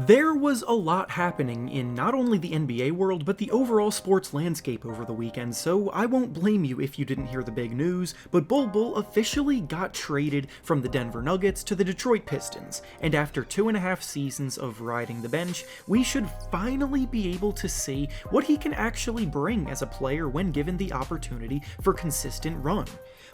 There was a lot happening in not only the NBA world, but the overall sports landscape over the weekend, so I won't blame you if you didn't hear the big news, but Bol Bol officially got traded from the Denver Nuggets to the Detroit Pistons, and after 2.5 seasons of riding the bench, we should finally be able to see what he can actually bring as a player when given the opportunity for consistent run.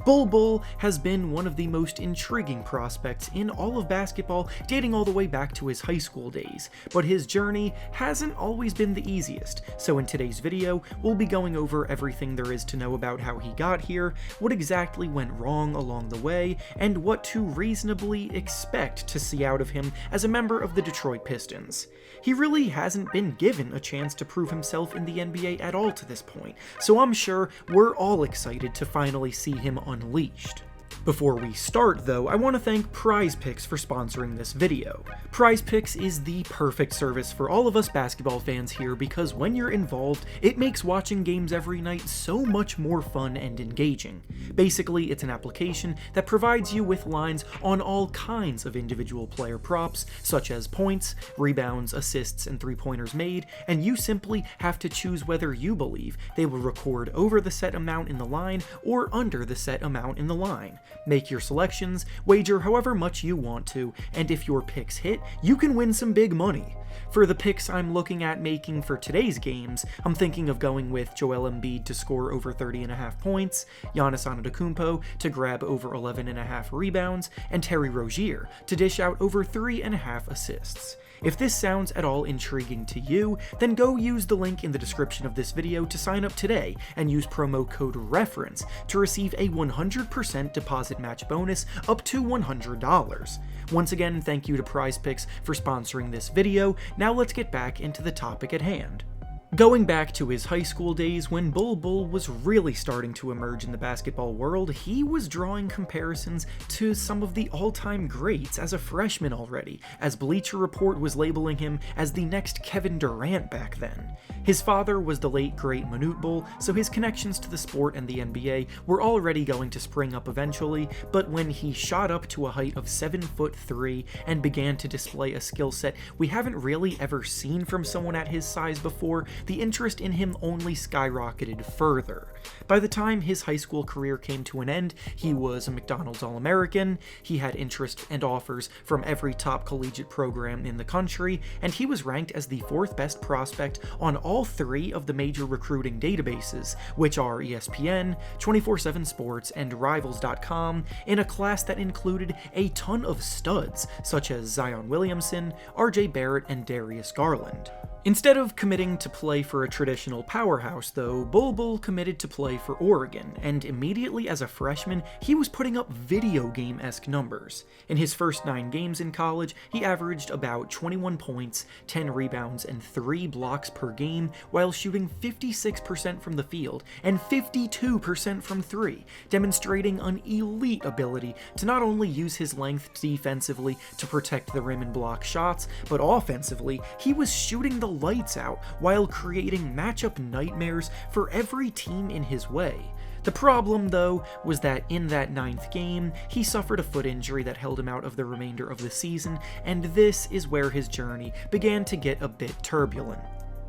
Bol Bol has been one of the most intriguing prospects in all of basketball, dating all the way back to his high school days, but his journey hasn't always been the easiest, so in today's video, we'll be going over everything there is to know about how he got here, what exactly went wrong along the way, and what to reasonably expect to see out of him as a member of the Detroit Pistons. He really hasn't been given a chance to prove himself in the NBA at all to this point, so I'm sure we're all excited to finally see him unleashed. Before we start though, I want to thank PrizePicks for sponsoring this video. PrizePicks is the perfect service for all of us basketball fans here because when you're involved, it makes watching games every night so much more fun and engaging. Basically, it's an application that provides you with lines on all kinds of individual player props, such as points, rebounds, assists, and three-pointers made, and you simply have to choose whether you believe they will record over the set amount in the line or under the set amount in the line. Make your selections, wager however much you want to, and if your picks hit, you can win some big money. For the picks I'm looking at making for today's games, I'm thinking of going with Joel Embiid to score over 30.5 points, Giannis Antetokounmpo to grab over 11.5 rebounds, and Terry Rozier to dish out over 3.5 assists. If this sounds at all intriguing to you, then go use the link in the description of this video to sign up today and use promo code REFERENCE to receive a 100% deposit match bonus up to $100. Once again, thank you to PrizePicks for sponsoring this video. Now let's get back into the topic at hand. Going back to his high school days, when Bol Bol was really starting to emerge in the basketball world, he was drawing comparisons to some of the all-time greats as a freshman already, as Bleacher Report was labeling him as the next Kevin Durant back then. His father was the late great Manute Bol, so his connections to the sport and the NBA were already going to spring up eventually, but when he shot up to a height of 7'3" and began to display a skill set we haven't really ever seen from someone at his size before, the interest in him only skyrocketed further. By the time his high school career came to an end, he was a McDonald's All-American, he had interest and offers from every top collegiate program in the country, and he was ranked as the 4th best prospect on all 3 of the major recruiting databases, which are ESPN, 24/7 Sports, and Rivals.com, in a class that included a ton of studs, such as Zion Williamson, RJ Barrett, and Darius Garland. Instead of committing to play for a traditional powerhouse though, Bol Bol committed to play for Oregon, and immediately as a freshman, he was putting up video game-esque numbers. In his first 9 games in college, he averaged about 21 points, 10 rebounds, and 3 blocks per game, while shooting 56% from the field and 52% from 3, demonstrating an elite ability to not only use his length defensively to protect the rim and block shots, but offensively, he was shooting the lights out while creating matchup nightmares for every team in his way. The problem, though, was that in that 9th game, he suffered a foot injury that held him out of the remainder of the season, and this is where his journey began to get a bit turbulent.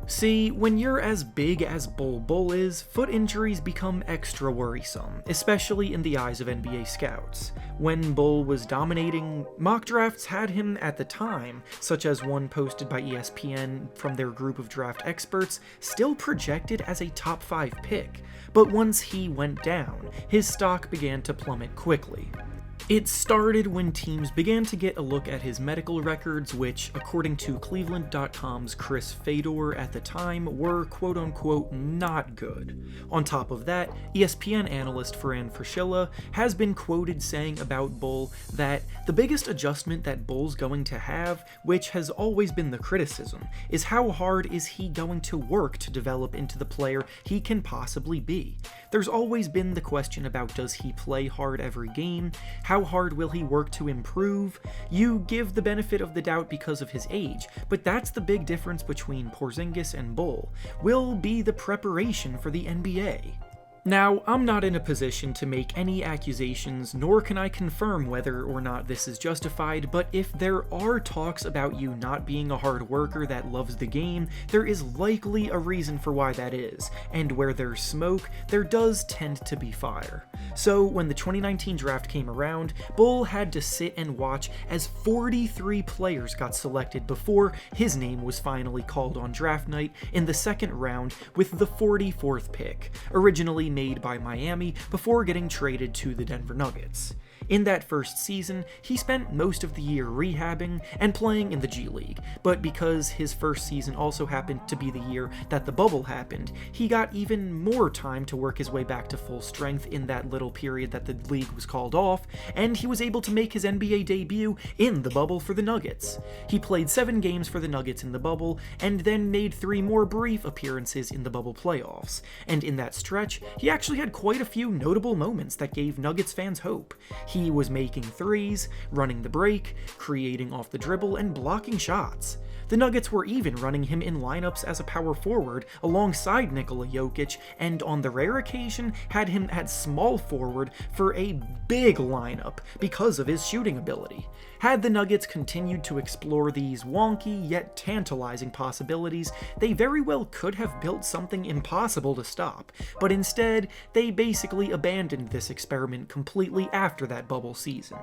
See, when you're as big as Bol Bol is, foot injuries become extra worrisome, especially in the eyes of NBA scouts. When Bol was dominating, mock drafts had him at the time, such as one posted by ESPN from their group of draft experts, still projected as a top 5 pick, but once he went down, his stock began to plummet quickly. It started when teams began to get a look at his medical records, which, according to Cleveland.com's Chris Fedor at the time, were quote-unquote not good. On top of that, ESPN analyst Fran Fraschilla has been quoted saying about Bol that the biggest adjustment that Bol's going to have, which has always been the criticism, is how hard is he going to work to develop into the player he can possibly be. There's always been the question about does he play hard every game, how hard will he work to improve? You give the benefit of the doubt because of his age, but that's the big difference between Porzingis and Bol, will be the preparation for the NBA. Now, I'm not in a position to make any accusations, nor can I confirm whether or not this is justified, but if there are talks about you not being a hard worker that loves the game, there is likely a reason for why that is, and where there's smoke, there does tend to be fire. So, when the 2019 draft came around, Bol had to sit and watch as 43 players got selected before his name was finally called on draft night in the second round with the 44th pick, originally made by Miami before getting traded to the Denver Nuggets. In that first season, he spent most of the year rehabbing and playing in the G League, but because his first season also happened to be the year that the bubble happened, he got even more time to work his way back to full strength in that little period that the league was called off, and he was able to make his NBA debut in the bubble for the Nuggets. He played 7 games for the Nuggets in the bubble, and then made 3 more brief appearances in the bubble playoffs, and in that stretch, he actually had quite a few notable moments that gave Nuggets fans hope. He was making threes, running the break, creating off the dribble, and blocking shots. The Nuggets were even running him in lineups as a power forward alongside Nikola Jokic, and on the rare occasion had him at small forward for a big lineup because of his shooting ability. Had the Nuggets continued to explore these wonky yet tantalizing possibilities, they very well could have built something impossible to stop, but instead, they basically abandoned this experiment completely after that bubble season.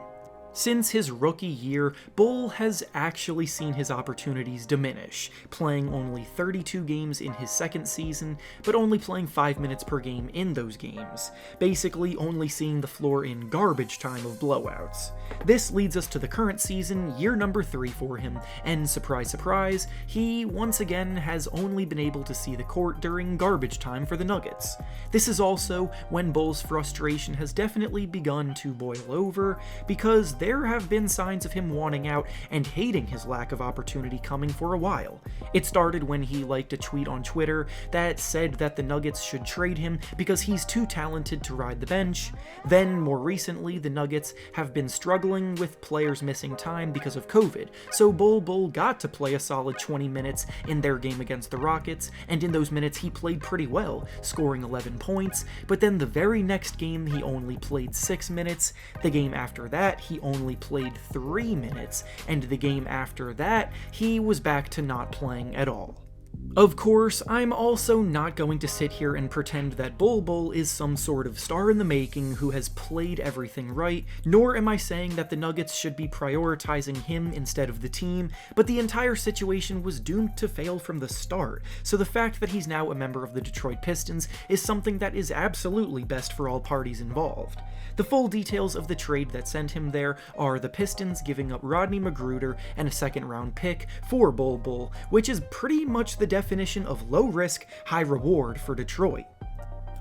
Since his rookie year, Bol has actually seen his opportunities diminish, playing only 32 games in his second season, but only playing 5 minutes per game in those games, basically only seeing the floor in garbage time of blowouts. This leads us to the current season, year number 3 for him, and surprise surprise, he once again has only been able to see the court during garbage time for the Nuggets. This is also when Bol's frustration has definitely begun to boil over, because there have been signs of him wanting out and hating his lack of opportunity coming for a while. It started when he liked a tweet on Twitter that said that the Nuggets should trade him because he's too talented to ride the bench. Then, more recently, the Nuggets have been struggling with players missing time because of COVID, so Bol Bol got to play a solid 20 minutes in their game against the Rockets, and in those minutes he played pretty well, scoring 11 points, but then the very next game he only played 6 minutes, the game after that he only played 3 minutes, and the game after that, he was back to not playing at all. Of course, I'm also not going to sit here and pretend that Bol Bol is some sort of star in the making who has played everything right, nor am I saying that the Nuggets should be prioritizing him instead of the team, but the entire situation was doomed to fail from the start, so the fact that he's now a member of the Detroit Pistons is something that is absolutely best for all parties involved. The full details of the trade that sent him there are the Pistons giving up Rodney McGruder and a second-round pick for Bol Bol, which is pretty much the definition of low-risk, high-reward for Detroit.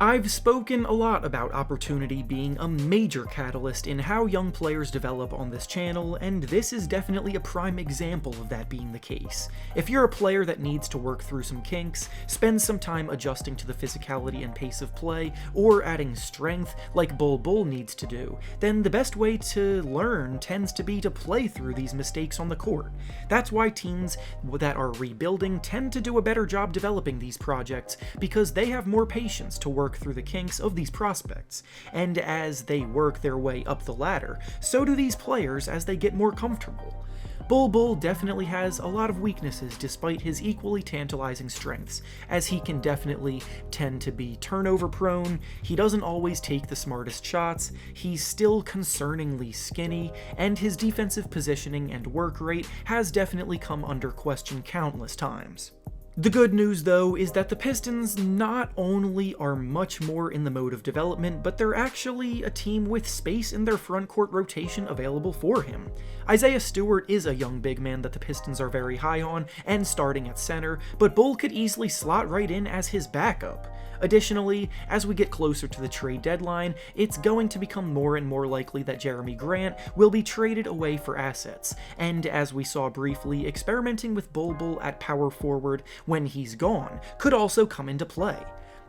I've spoken a lot about opportunity being a major catalyst in how young players develop on this channel, and this is definitely a prime example of that being the case. If you're a player that needs to work through some kinks, spend some time adjusting to the physicality and pace of play, or adding strength like Bol Bol needs to do, then the best way to learn tends to be to play through these mistakes on the court. That's why teams that are rebuilding tend to do a better job developing these projects, because they have more patience to work through the kinks of these prospects, and as they work their way up the ladder, so do these players as they get more comfortable. Bol Bol definitely has a lot of weaknesses despite his equally tantalizing strengths, as he can definitely tend to be turnover prone, he doesn't always take the smartest shots, he's still concerningly skinny, and his defensive positioning and work rate has definitely come under question countless times. The good news, though, is that the Pistons not only are much more in the mode of development, but they're actually a team with space in their frontcourt rotation available for him. Isaiah Stewart is a young big man that the Pistons are very high on, and starting at center, but Bol could easily slot right in as his backup. Additionally, as we get closer to the trade deadline, it's going to become more and more likely that Jeremy Grant will be traded away for assets, and as we saw briefly, experimenting with Bol Bol at power forward when he's gone could also come into play.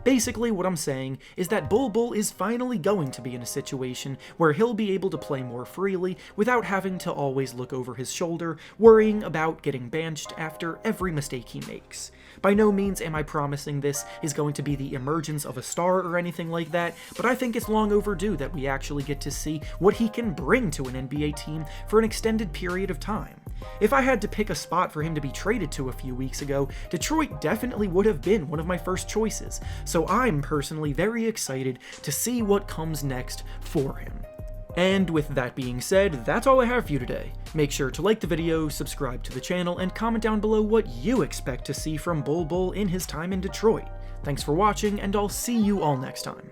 Basically, what I'm saying is that Bol Bol is finally going to be in a situation where he'll be able to play more freely without having to always look over his shoulder, worrying about getting benched after every mistake he makes. By no means am I promising this is going to be the emergence of a star or anything like that, but I think it's long overdue that we actually get to see what he can bring to an NBA team for an extended period of time. If I had to pick a spot for him to be traded to a few weeks ago, Detroit definitely would have been one of my first choices, so I'm personally very excited to see what comes next for him. And with that being said, that's all I have for you today. Make sure to like the video, subscribe to the channel, and comment down below what you expect to see from Bol Bol in his time in Detroit. Thanks for watching, and I'll see you all next time.